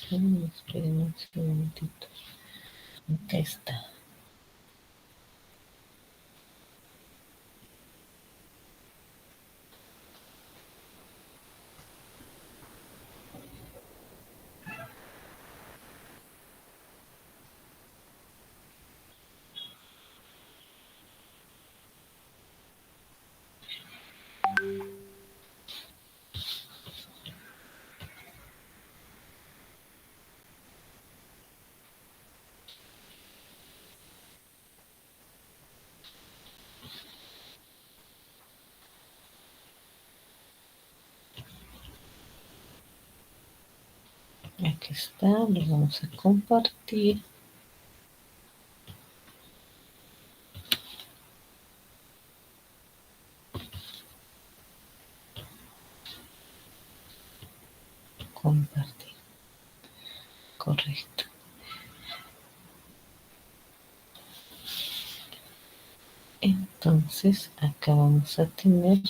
Esperen un segundito. Acá está. Aquí está, lo vamos a compartir. Compartir. Correcto. Entonces, acá vamos a tener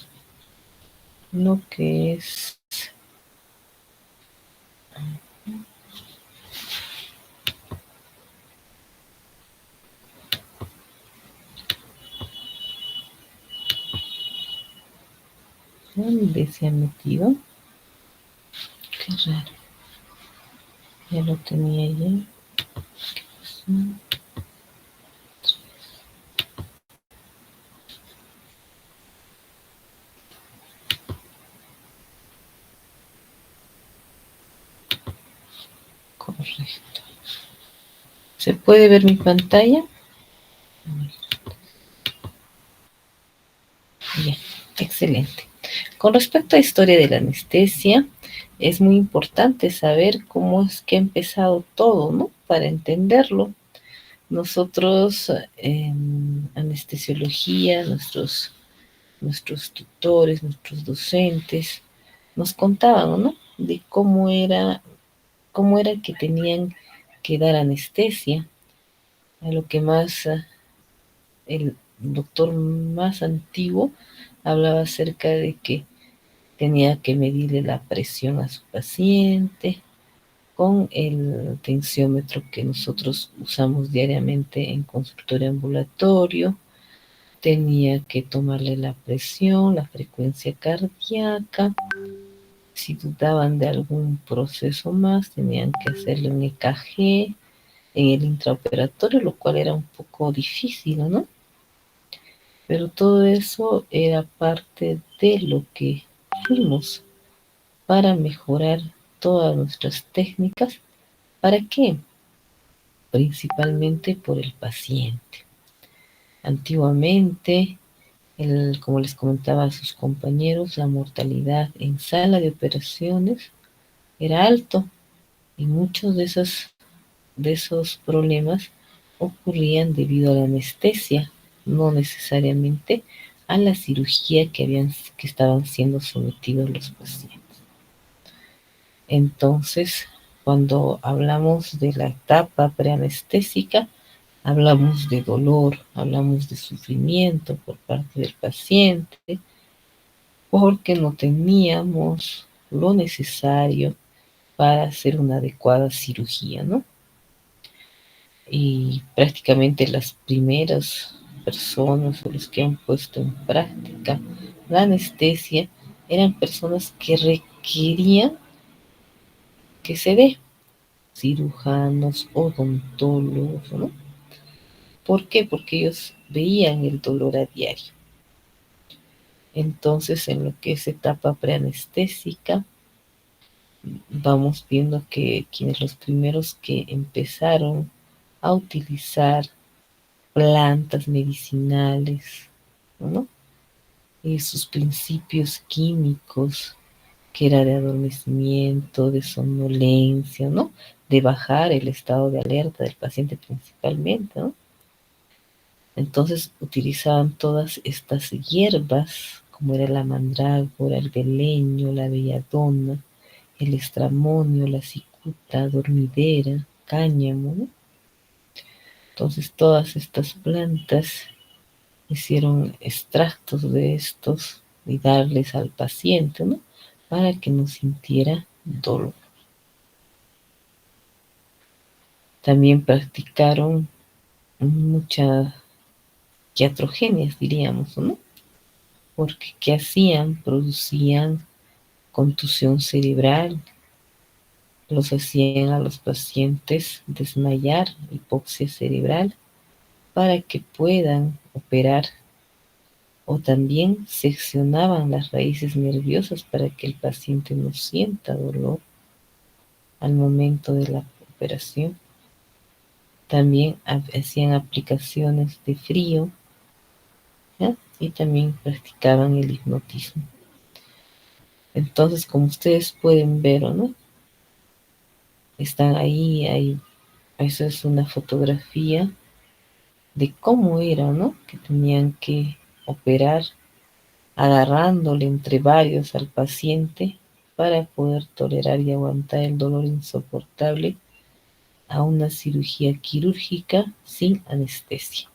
lo que es ¿dónde se ha metido? Qué raro. Ya lo tenía ya. ¿Qué pasó? Correcto. ¿Se puede ver mi pantalla? Bien, excelente. Con respecto a historia de la anestesia, es muy importante saber cómo es que ha empezado todo, ¿no? Para entenderlo. Nosotros en anestesiología, nuestros tutores, nuestros docentes, nos contaban, ¿no? De cómo era que tenían que dar anestesia. A lo que más el doctor más antiguo hablaba acerca de que tenía que medirle la presión a su paciente con el tensiómetro que nosotros usamos diariamente en consultorio ambulatorio. Tenía que tomarle la presión, la frecuencia cardíaca. Si dudaban de algún proceso más, tenían que hacerle un EKG en el intraoperatorio, lo cual era un poco difícil, ¿no? Pero todo eso era parte de lo que fuimos para mejorar todas nuestras técnicas. ¿Para qué? Principalmente por el paciente. Antiguamente, como les comentaba a sus compañeros, la mortalidad en sala de operaciones era alto y muchos de esos problemas ocurrían debido a la anestesia, no necesariamente a la cirugía que estaban siendo sometidos los pacientes. Entonces, cuando hablamos de la etapa preanestésica, hablamos de dolor, hablamos de sufrimiento por parte del paciente, porque no teníamos lo necesario para hacer una adecuada cirugía, ¿no? Y prácticamente las primeras personas o los que han puesto en práctica la anestesia eran personas que requerían que se dé, cirujanos, odontólogos, ¿no? ¿Por qué? Porque ellos veían el dolor a diario. Entonces, en lo que es etapa preanestésica, vamos viendo que quienes los primeros que empezaron a utilizar plantas medicinales, ¿no? Y sus principios químicos, que era de adormecimiento, de somnolencia, ¿no? De bajar el estado de alerta del paciente principalmente, ¿no? Entonces utilizaban todas estas hierbas, como era la mandrágora, el beleño, la belladona, el estramonio, la cicuta, dormidera, cáñamo, ¿no? Entonces todas estas plantas hicieron extractos de estos y darles al paciente, ¿no? Para que no sintiera dolor. También practicaron muchas iatrogenias, diríamos, ¿no? Porque ¿qué hacían? Producían contusión cerebral, los hacían a los pacientes desmayar, hipoxia cerebral, para que puedan operar, o también seccionaban las raíces nerviosas para que el paciente no sienta dolor al momento de la operación. También hacían aplicaciones de frío, ¿ya? Y también practicaban el hipnotismo. Entonces, como ustedes pueden ver, ¿no? Están ahí, esa es una fotografía de cómo era, ¿no? Que tenían que operar agarrándole entre varios al paciente para poder tolerar y aguantar el dolor insoportable a una cirugía quirúrgica sin anestesia.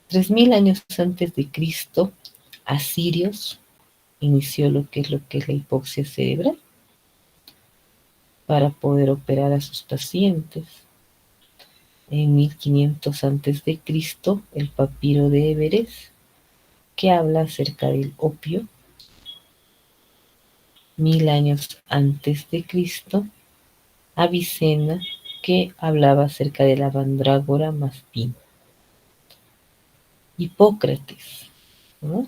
3000 años antes de Cristo, Asirios inició lo que es la hipoxia cerebral para poder operar a sus pacientes. En 1500 antes de Cristo, el papiro de Everest, que habla acerca del opio. 1000 años antes de Cristo, Avicena, que hablaba acerca de la mandrágora mastina. Hipócrates, ¿no?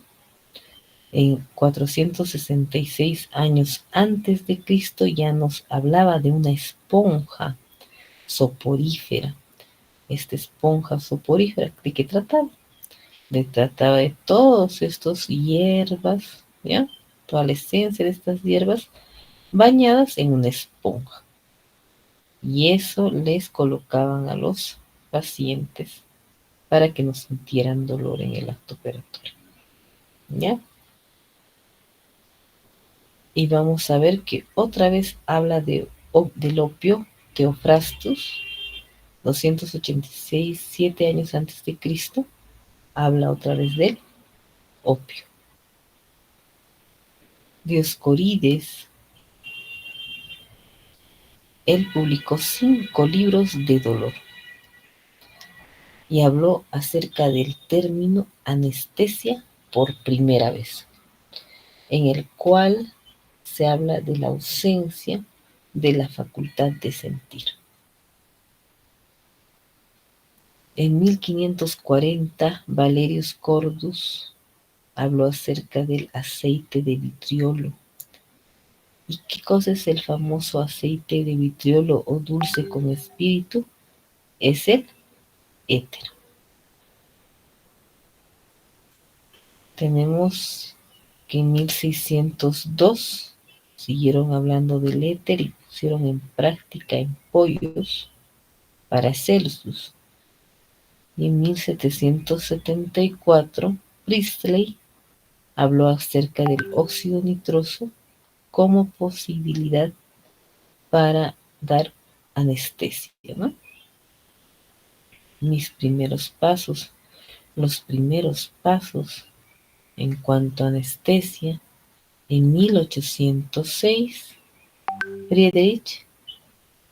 En 466 años antes de Cristo ya nos hablaba de una esponja soporífera. Esta esponja soporífera, ¿de qué trataba? Trataba de todos estos hierbas, ¿ya? Toda la esencia de estas hierbas bañadas en una esponja. Y eso les colocaban a los pacientes para que no sintieran dolor en el acto operatorio, ¿ya? Y vamos a ver que otra vez habla del opio, Teofrastus, 286, 7 años antes de Cristo, habla otra vez del opio. Dioscorides, él publicó 5 libros de dolor y habló acerca del término anestesia por primera vez, en el cual se habla de la ausencia de la facultad de sentir. En 1540, Valerius Cordus habló acerca del aceite de vitriolo. ¿Y qué cosa es el famoso aceite de vitriolo o dulce con espíritu? Es el éter. Tenemos que en 1602 siguieron hablando del éter y pusieron en práctica en pollos para Celsus. Y en 1774, Priestley habló acerca del óxido nitroso como posibilidad para dar anestesia, ¿no? Los primeros pasos en cuanto a anestesia, en 1806, Friedrich,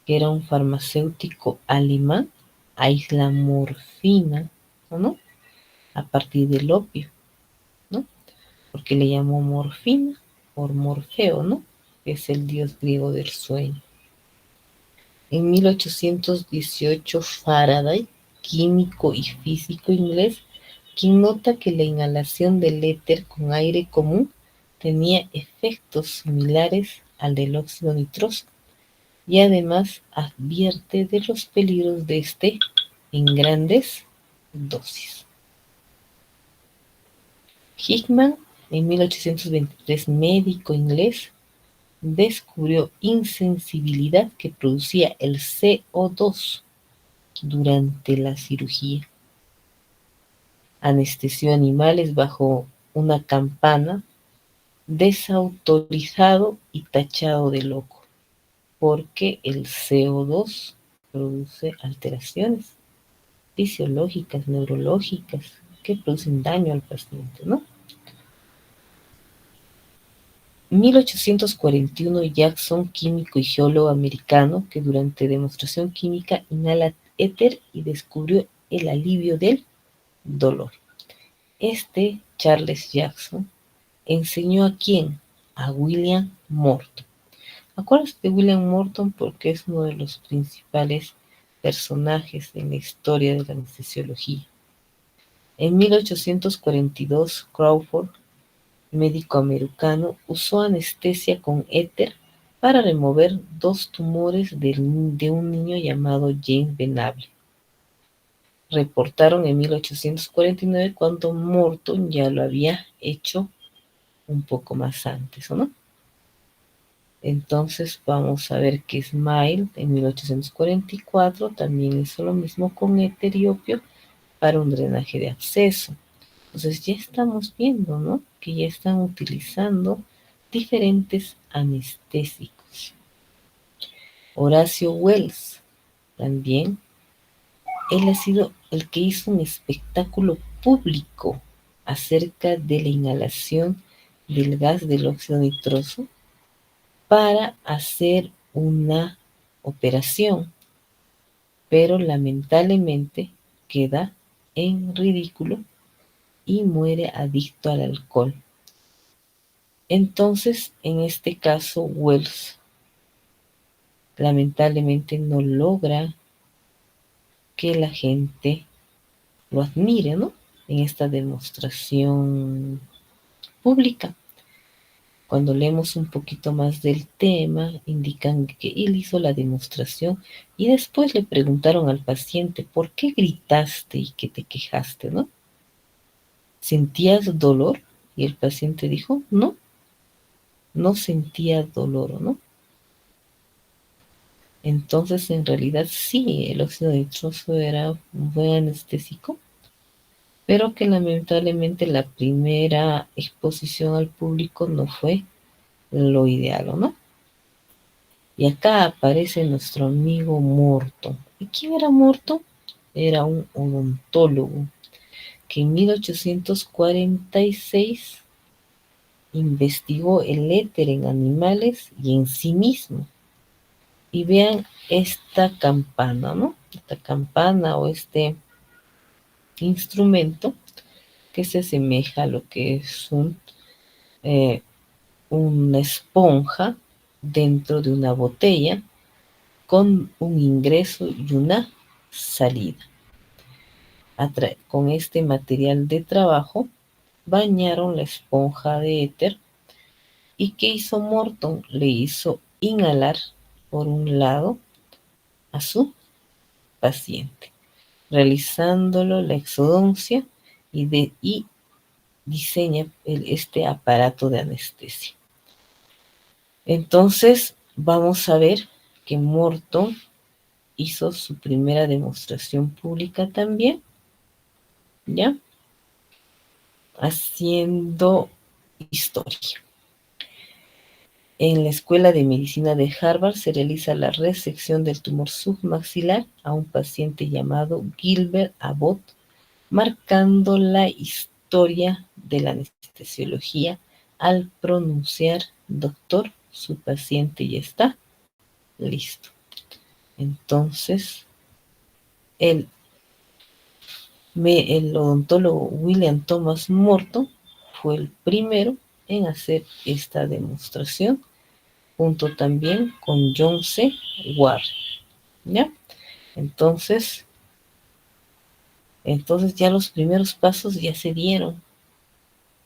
que era un farmacéutico alemán, aísla morfina, ¿no? A partir del opio, ¿no? Porque le llamó morfina por Morfeo, ¿no? Que es el dios griego del sueño. En 1818, Faraday, químico y físico inglés, quien nota que la inhalación del éter con aire común tenía efectos similares al del óxido nitroso, y además advierte de los peligros de este en grandes dosis. Hickman, en 1823, médico inglés, descubrió insensibilidad que producía el CO2 durante la cirugía. Anestesió animales bajo una campana, desautorizado y tachado de loco, porque el CO2 produce alteraciones fisiológicas, neurológicas, que producen daño al paciente, ¿no? 1841, Jackson, químico y geólogo americano, que durante demostración química inhala éter y descubrió el alivio del dolor. Charles Jackson, enseñó ¿a quién? A William Morton. Acuérdate de William Morton porque es uno de los principales personajes en la historia de la anestesiología. En 1842, Crawford, médico americano, usó anestesia con éter para remover 2 tumores de un niño llamado James Venable. Reportaron en 1849 cuando Morton ya lo había hecho un poco más antes, ¿o no? Entonces vamos a ver que Smile en 1844 también hizo lo mismo con éter y opio para un drenaje de absceso. Entonces ya estamos viendo, ¿no? Que ya están utilizando diferentes anestésicos. Horacio Wells también, él ha sido el que hizo un espectáculo público acerca de la inhalación del gas del óxido nitroso para hacer una operación, pero lamentablemente queda en ridículo y muere adicto al alcohol. Entonces, en este caso, Wells lamentablemente no logra que la gente lo admire, ¿no? En esta demostración pública. Cuando leemos un poquito más del tema, indican que él hizo la demostración y después le preguntaron al paciente, ¿por qué gritaste y que te quejaste, no? ¿Sentías dolor? Y el paciente dijo, no, no sentía dolor, ¿no? Entonces, en realidad sí, el óxido nitroso era un buen anestésico, pero que lamentablemente la primera exposición al público no fue lo ideal, ¿no? Y acá aparece nuestro amigo Morton. ¿Y quién era Morton? Era un odontólogo que en 1846 investigó el éter en animales y en sí mismo. Y vean esta campana, ¿no? Esta campana o este instrumento que se asemeja a lo que es una esponja dentro de una botella con un ingreso y una salida. Con este material de trabajo bañaron la esponja de éter. ¿Y qué hizo Morton? Le hizo inhalar por un lado a su paciente, realizándolo la exodoncia y diseña este aparato de anestesia. Entonces vamos a ver que Morton hizo su primera demostración pública también, ¿ya? Haciendo historia. En la Escuela de Medicina de Harvard se realiza la resección del tumor submaxilar a un paciente llamado Gilbert Abbott, marcando la historia de la anestesiología al pronunciar doctor, su paciente ya está listo. Entonces, el odontólogo William Thomas Morton fue el primero en hacer esta demostración, junto también con John C. Warren, ¿ya? Entonces ya los primeros pasos ya se dieron,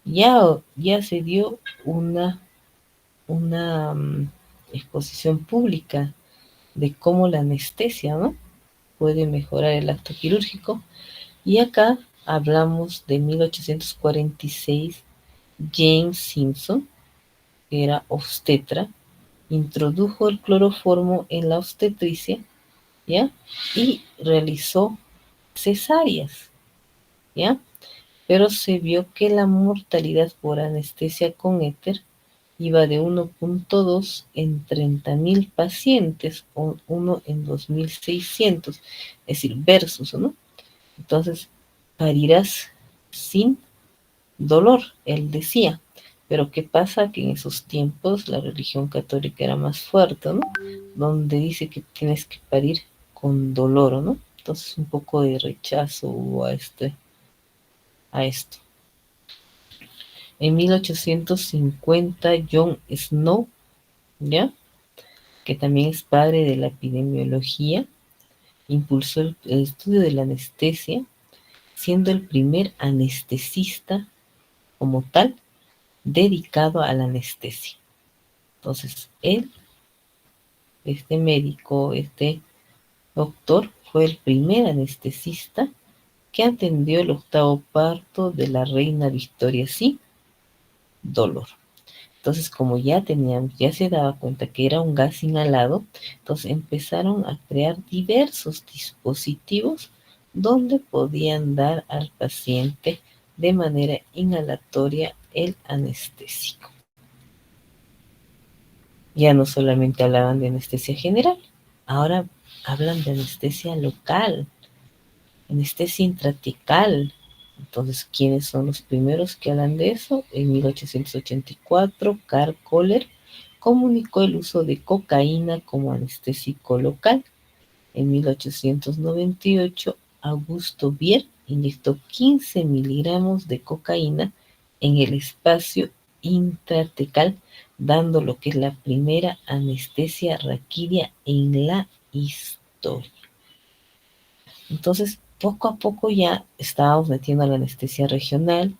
ya se dio una exposición pública de cómo la anestesia, ¿no? Puede mejorar el acto quirúrgico. Y acá hablamos de 1846, James Simpson, que era obstetra, introdujo el cloroformo en la obstetricia, ¿ya? Y realizó cesáreas, ¿ya? Pero se vio que la mortalidad por anestesia con éter iba de 1.2 en 30.000 pacientes, o 1 en 2.600, es decir, versus, ¿no? Entonces, parirás sin dolor, él decía. Pero ¿qué pasa? Que en esos tiempos la religión católica era más fuerte, ¿no? Donde dice que tienes que parir con dolor, ¿no? Entonces un poco de rechazo hubo a esto. En 1850, John Snow, ¿ya? Que también es padre de la epidemiología, impulsó el estudio de la anestesia, siendo el primer anestesista como tal dedicado a la anestesia. Entonces, él, este médico, este doctor, fue el primer anestesista que atendió el octavo parto de la reina Victoria sin dolor. Entonces, como ya se daba cuenta que era un gas inhalado, entonces empezaron a crear diversos dispositivos donde podían dar al paciente de manera inhalatoria el anestésico. Ya no solamente hablaban de anestesia general, ahora hablan de anestesia local, anestesia intratecal. Entonces, ¿quiénes son los primeros que hablan de eso? En 1884, Carl Kohler comunicó el uso de cocaína como anestésico local. En 1898, Augusto Bier inyectó 15 miligramos de cocaína en el espacio intratecal, dando lo que es la primera anestesia raquídea en la historia. Entonces, poco a poco ya estábamos metiendo la anestesia regional.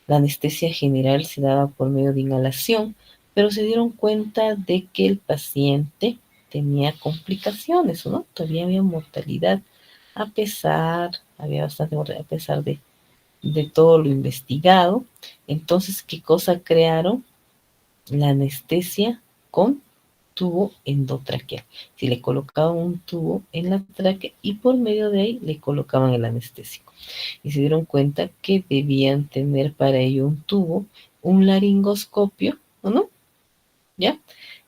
La anestesia general se daba por medio de inhalación, pero se dieron cuenta de que el paciente tenía complicaciones, ¿no? Todavía había mortalidad, había bastante mortalidad a pesar de todo lo investigado. Entonces, ¿qué cosa crearon? La anestesia con tubo endotraqueal. Si le colocaban un tubo en la tráquea y por medio de ahí le colocaban el anestésico. Y se dieron cuenta que debían tener para ello un tubo, un laringoscopio, ¿o no? ¿Ya?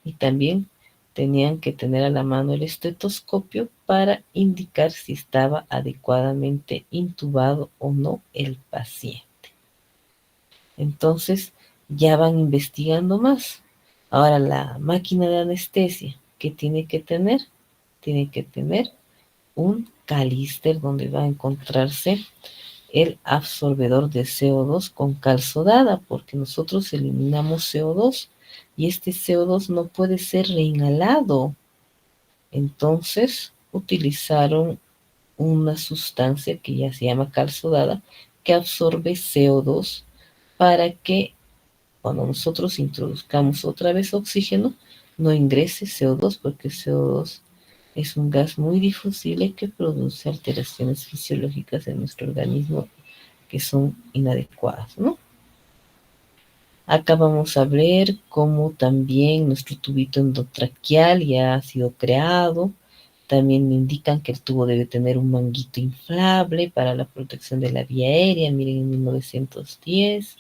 Y también tenían que tener a la mano el estetoscopio para indicar si estaba adecuadamente intubado o no el paciente. Entonces ya van investigando más. Ahora la máquina de anestesia, ¿qué tiene que tener? Tiene que tener un calister donde va a encontrarse el absorbedor de CO2 con cal sodada, porque nosotros eliminamos CO2 y este CO2 no puede ser reinhalado. Entonces utilizaron una sustancia que ya se llama cal sodada que absorbe CO2 para que cuando nosotros introduzcamos otra vez oxígeno, no ingrese CO2 porque CO2 es un gas muy difusible que produce alteraciones fisiológicas en nuestro organismo que son inadecuadas, ¿no? Acá vamos a ver cómo también nuestro tubito endotraqueal ya ha sido creado. También me indican que el tubo debe tener un manguito inflable para la protección de la vía aérea. Miren, en 1910.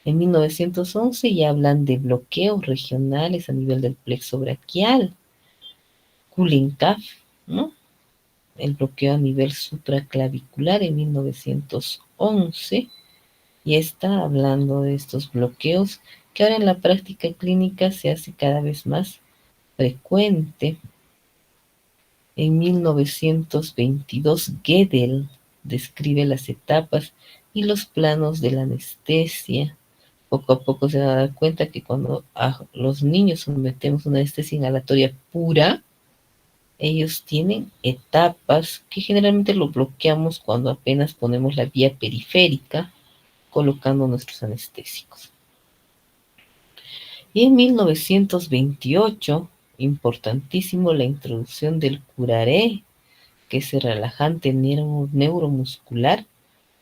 En 1911 ya hablan de bloqueos regionales a nivel del plexo braquial. Kulinkaf, ¿no? El bloqueo a nivel supraclavicular en 1911. Y está hablando de estos bloqueos que ahora en la práctica clínica se hace cada vez más frecuente. En 1922, Gödel describe las etapas y los planos de la anestesia. Poco a poco se van a dar cuenta que cuando a los niños sometemos una anestesia inhalatoria pura, ellos tienen etapas que generalmente lo bloqueamos cuando apenas ponemos la vía periférica colocando nuestros anestésicos. Y en 1928, importantísimo, la introducción del curaré, que es el relajante neuromuscular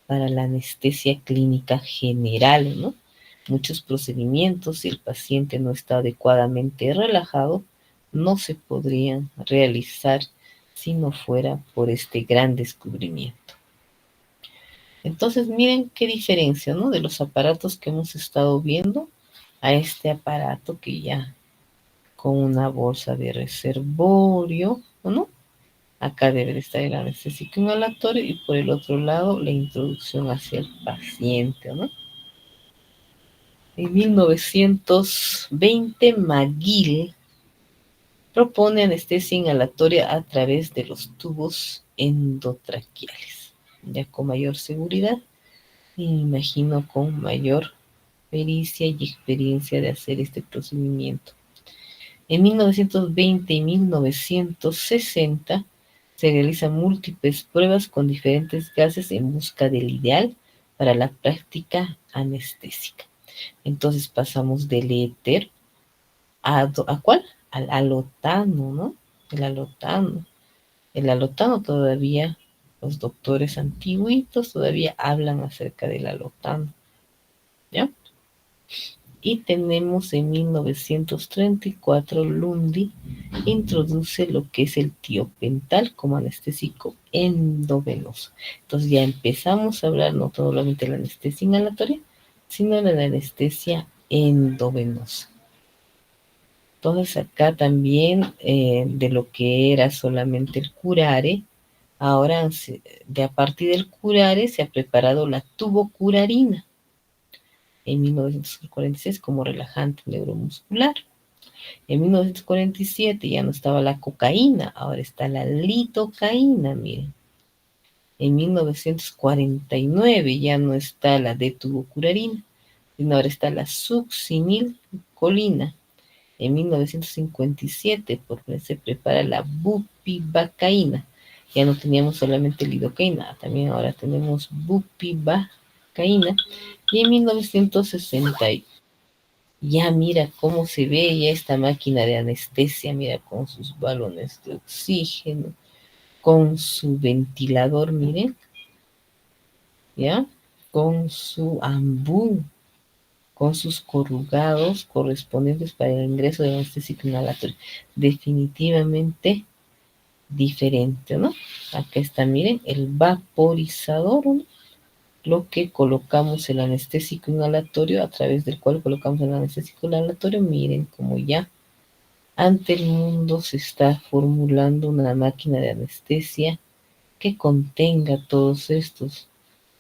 para la anestesia clínica general, ¿no? Muchos procedimientos, si el paciente no está adecuadamente relajado, no se podrían realizar si no fuera por este gran descubrimiento. Entonces, miren qué diferencia, ¿no? De los aparatos que hemos estado viendo a este aparato que ya con una bolsa de reservorio, ¿no? Acá debe de estar el anestésico inhalatorio y por el otro lado la introducción hacia el paciente, ¿no? En 1920, McGill propone anestesia inhalatoria a través de los tubos endotraqueales, ya con mayor seguridad, y imagino con mayor pericia y experiencia de hacer este procedimiento. En 1920 y 1960 se realizan múltiples pruebas con diferentes gases en busca del ideal para la práctica anestésica. Entonces pasamos del éter ¿a cuál? Al alotano, ¿no? El alotano. El alotano todavía, los doctores antiguitos todavía hablan acerca del alotano, ¿ya? Y tenemos en 1934 Lundy introduce lo que es el tiopental como anestésico endovenoso. Entonces ya empezamos a hablar no solamente de la anestesia inhalatoria, sino de la anestesia endovenosa. Entonces acá también de lo que era solamente el curare, ahora de a partir del curare se ha preparado la tubocurarina en 1946 como relajante neuromuscular. En 1947 ya no estaba la cocaína, ahora está la lidocaína, miren. En 1949 ya no está la detubocurarina, sino ahora está la succinilcolina. En 1957 se prepara la bupivacaína. Ya no teníamos solamente lidocaína, también ahora tenemos bupivacaína. Y en 1960 ya mira cómo se ve ya esta máquina de anestesia, mira con sus balones de oxígeno, con su ventilador, miren, ya, con su ambú, con sus corrugados correspondientes para el ingreso de anestésico inhalatorio. Definitivamente diferente, ¿no? Acá está, miren, el vaporizador, ¿no? Lo que colocamos el anestésico inhalatorio, a través del cual colocamos el anestésico inhalatorio, miren como ya ante el mundo se está formulando una máquina de anestesia que contenga todos estos,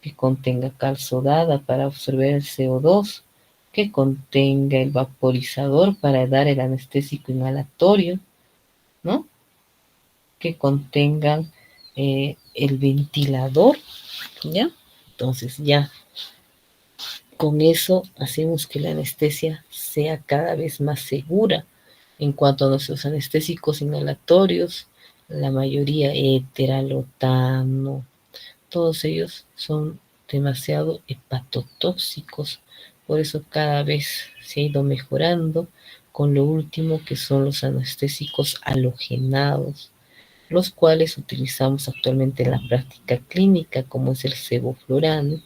que contenga cal sodada para absorber el CO2, que contenga el vaporizador para dar el anestésico inhalatorio, ¿no? Que contengan el ventilador, ¿ya? Entonces ya con eso hacemos que la anestesia sea cada vez más segura. En cuanto a nuestros anestésicos inhalatorios, la mayoría eteralotano, todos ellos son demasiado hepatotóxicos. Por eso cada vez se ha ido mejorando con lo último que son los anestésicos halogenados, los cuales utilizamos actualmente en la práctica clínica, como es el sevoflurano,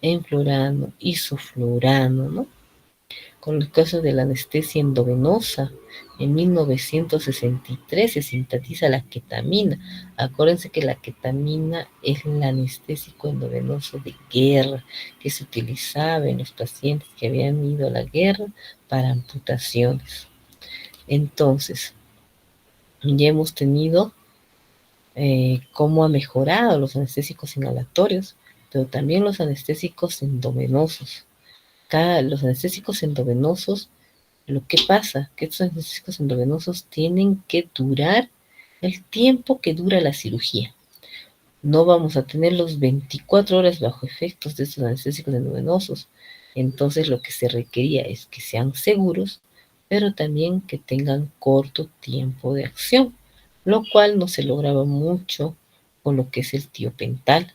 enflurano, isoflurano, ¿no? Con el caso de la anestesia endovenosa, en 1963 se sintetiza la ketamina. Acuérdense que la ketamina es el anestésico endovenoso de guerra que se utilizaba en los pacientes que habían ido a la guerra para amputaciones. Entonces, ya hemos tenido cómo ha mejorado los anestésicos inhalatorios, pero también los anestésicos endovenosos. Los anestésicos endovenosos, lo que pasa, que estos anestésicos endovenosos tienen que durar el tiempo que dura la cirugía. No vamos a tener los 24 horas bajo efectos de estos anestésicos endovenosos. Entonces lo que se requería es que sean seguros, pero también que tengan corto tiempo de acción, lo cual no se lograba mucho con lo que es el tiopental.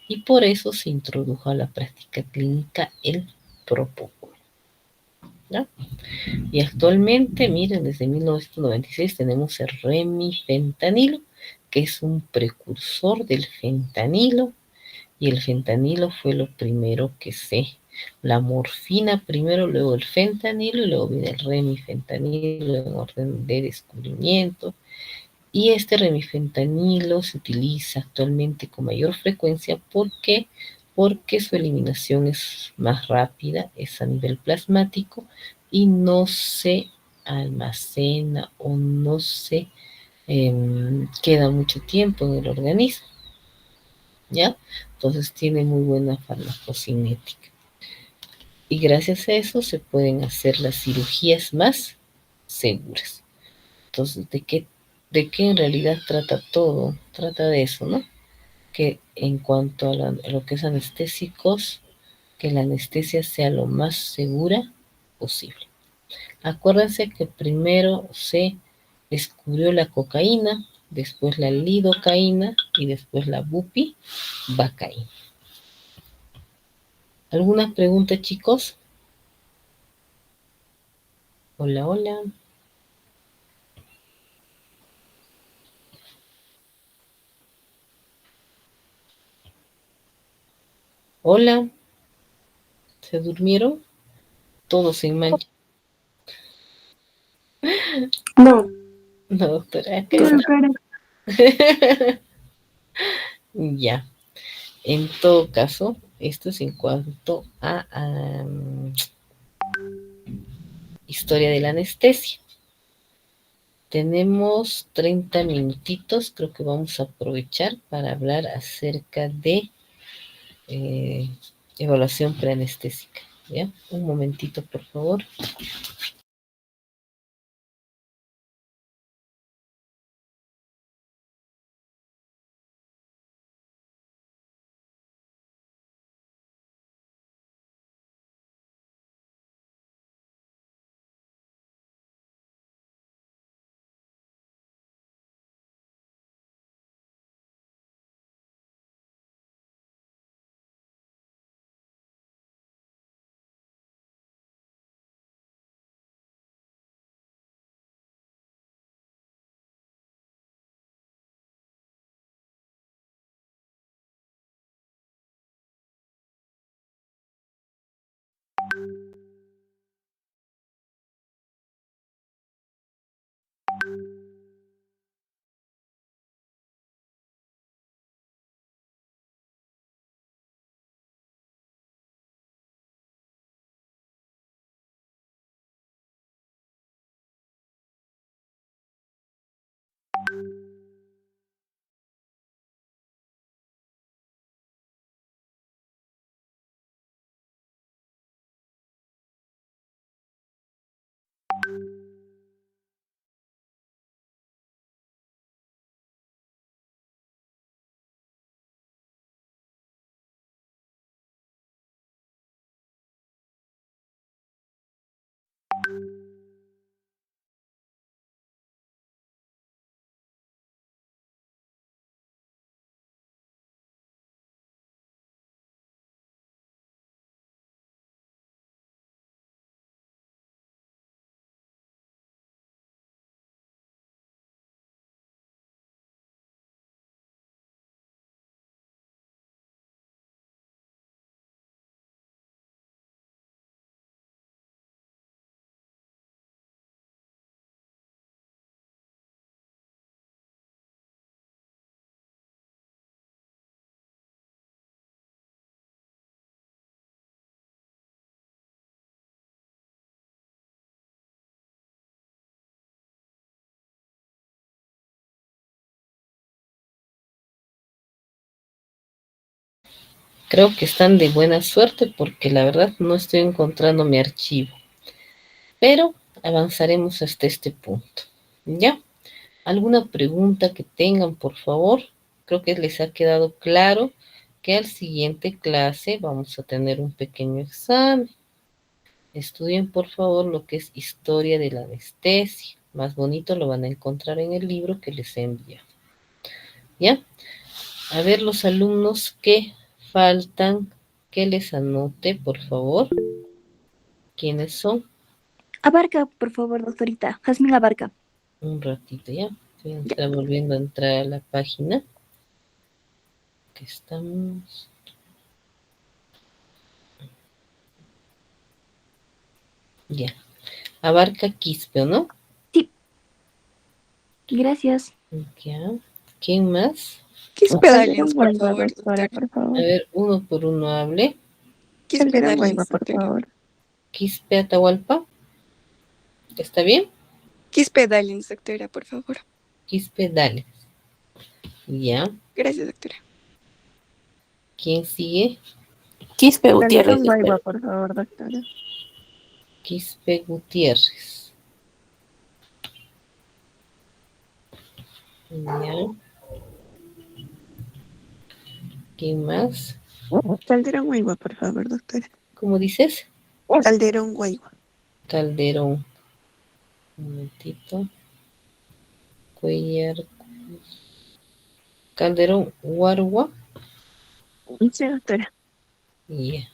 Y por eso se introdujo a la práctica clínica el propofol, ¿no? Y actualmente, miren, desde 1996 tenemos el remifentanilo, que es un precursor del fentanilo, y el fentanilo fue lo primero la morfina primero, luego el fentanilo, y luego viene el remifentanilo en orden de descubrimiento. Y este remifentanilo se utiliza actualmente con mayor frecuencia porque su eliminación es más rápida, es a nivel plasmático y no se almacena o no se queda mucho tiempo en el organismo, ¿ya? Entonces tiene muy buena farmacocinética. Y gracias a eso se pueden hacer las cirugías más seguras. Entonces, ¿de qué en realidad trata todo? Trata de eso, ¿no? Que en cuanto a lo que es anestésicos, que la anestesia sea lo más segura posible. Acuérdense que primero se descubrió la cocaína, después la lidocaína y después la bupivacaína. ¿Alguna pregunta, chicos? Hola, hola. Hola. ¿Se durmieron? Todos sin mancha. No, No, doctora, ¿qué no, es? doctora. Ya. En todo caso, esto es en cuanto a historia de la anestesia. Tenemos 30 minutitos, creo que vamos a aprovechar para hablar acerca de eh, evaluación preanestésica. ¿Ya? Un momentito, por favor. Creo que están de buena suerte porque la verdad no estoy encontrando mi archivo. Pero avanzaremos hasta este punto. ¿Ya? ¿Alguna pregunta que tengan, por favor? Creo que les ha quedado claro que al siguiente clase vamos a tener un pequeño examen. Estudien, por favor, lo que es historia de la anestesia. Más bonito lo van a encontrar en el libro que les envía. ¿Ya? A ver los alumnos que faltan, que les anote, por favor. ¿Quiénes son? Abarca, por favor, doctorita. Jazmín Abarca. Un ratito, ¿ya? Voy a Ya. estar volviendo a entrar a la página. Que estamos. Ya. Abarca Quispe, ¿no? Sí, gracias. Ya. ¿Quién más? Quispe Cualquier Daliens, por Guayba, favor, doctora, doctor. por A favor. ver, uno por uno hable. Quispe Cualquier Guayba, Daliens, por doctora. favor. Quispe Atahualpa. ¿Está bien? Quispe Daliens, doctora, por favor. Quispe, dale. Ya. Gracias, doctora. ¿Quién sigue? Quispe Gutiérrez, Calderón Guayba, espero. por favor, doctora. Quispe Gutiérrez. Ya. ¿Quién más? Calderón Guayba, por favor, doctora. ¿Cómo dices? Calderón Guayba. Calderón. Un momentito. Cuellar. Calderón Guarua. Sí, doctora. Ya.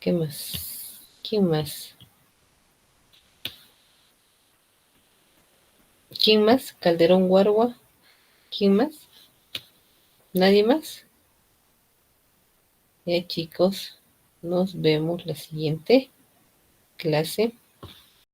¿Qué más? ¿Quién más? ¿Quién más? Calderón Guarua. ¿Quién más? ¿Nadie más? Ya chicos, nos vemos la siguiente clase.